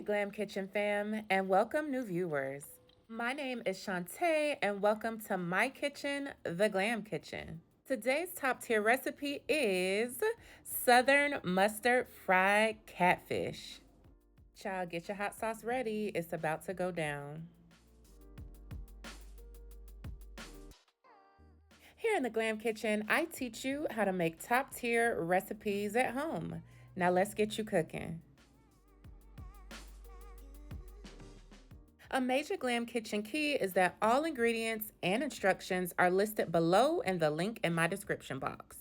Glam Kitchen fam, and welcome new viewers. My name is Shantae, and welcome to my kitchen, the Glam Kitchen. Today's top tier recipe is Southern Mustard Fried Catfish. Child, get your hot sauce ready. It's about to go down. Here in the Glam Kitchen, I teach you how to make top tier recipes at home. Now let's get you cooking. A major Glam Kitchen key is that all ingredients and instructions are listed below in the link in my description box.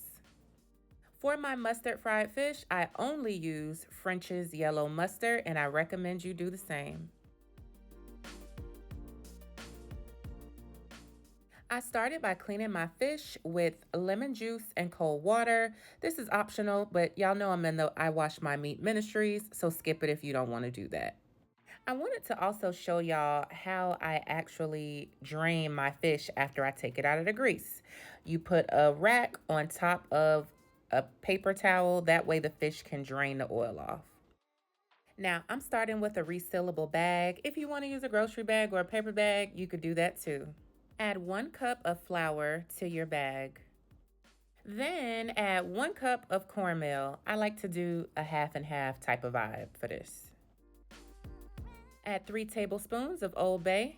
For my mustard fried fish, I only use French's yellow mustard, and I recommend you do the same. I started by cleaning my fish with lemon juice and cold water. This is optional, but y'all know I'm in the I Wash My Meat Ministries, so skip it if you don't want to do that. I wanted to also show y'all how I actually drain my fish after I take it out of the grease. You put a rack on top of a paper towel, that way the fish can drain the oil off. Now, I'm starting with a resealable bag. If you want to use a grocery bag or a paper bag, you could do that too. Add 1 cup of flour to your bag. Then add 1 cup of cornmeal. I like to do a half and half type of vibe for this. Add 3 tablespoons of Old Bay,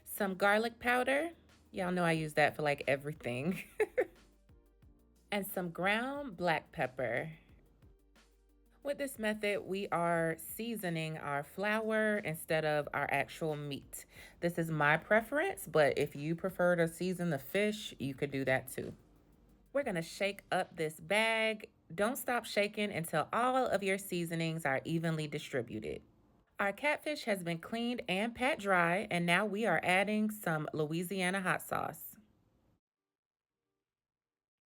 some garlic powder. Y'all know I use that for like everything. And some ground black pepper. With this method, we are seasoning our flour instead of our actual meat. This is my preference, but if you prefer to season the fish, you could do that too. We're gonna shake up this bag. Don't stop shaking until all of your seasonings are evenly distributed. Our catfish has been cleaned and pat dry, and now we are adding some Louisiana hot sauce.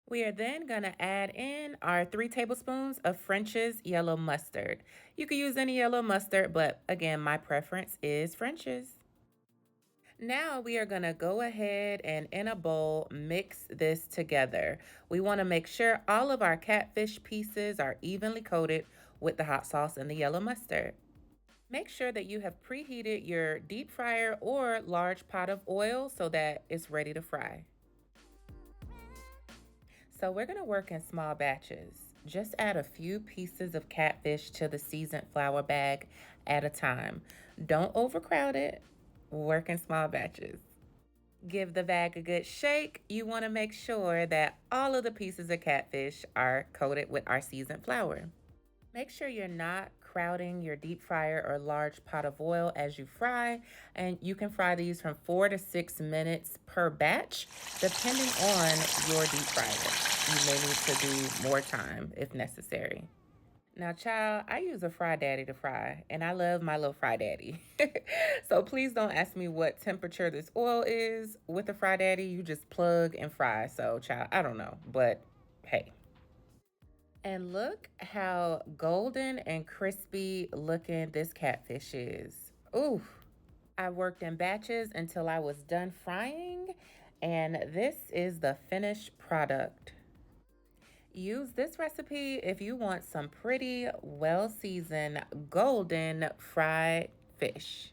We are then going to add in our 3 tablespoons of French's yellow mustard. You could use any yellow mustard, but again, my preference is French's. Now we are going to go ahead and in a bowl mix this together. We want to make sure all of our catfish pieces are evenly coated with the hot sauce and the yellow mustard. Make sure that you have preheated your deep fryer or large pot of oil so that it's ready to fry. So we're going to work in small batches. Just add a few pieces of catfish to the seasoned flour bag at a time. Don't overcrowd it. Work in small batches. Give the bag a good shake. You want to make sure that all of the pieces of catfish are coated with our seasoned flour. Make sure you're not crowding your deep fryer or large pot of oil as you fry, and you can fry these from 4 to 6 minutes per batch, depending on your deep fryer. You may need to do more time if necessary. Now, child, I use a Fry Daddy to fry, and I love my little Fry Daddy. So please don't ask me what temperature this oil is. With a Fry Daddy, you just plug and fry. So, child, I don't know, but hey. And look how golden and crispy looking this catfish is. Ooh, I worked in batches until I was done frying, and this is the finished product. Use this recipe if you want some pretty, well-seasoned, golden fried fish.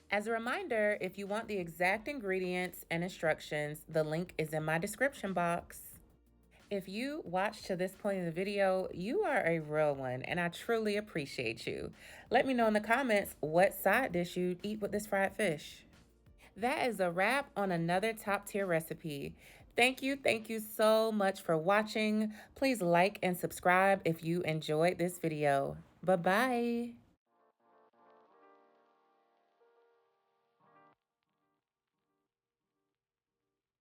As a reminder, if you want the exact ingredients and instructions, the link is in my description box. If you watched to this point in the video, you are a real one, and I truly appreciate you. Let me know in the comments what side dish you'd eat with this fried fish. That is a wrap on another top tier recipe. Thank you so much for watching. Please like and subscribe if you enjoyed this video. Bye-bye.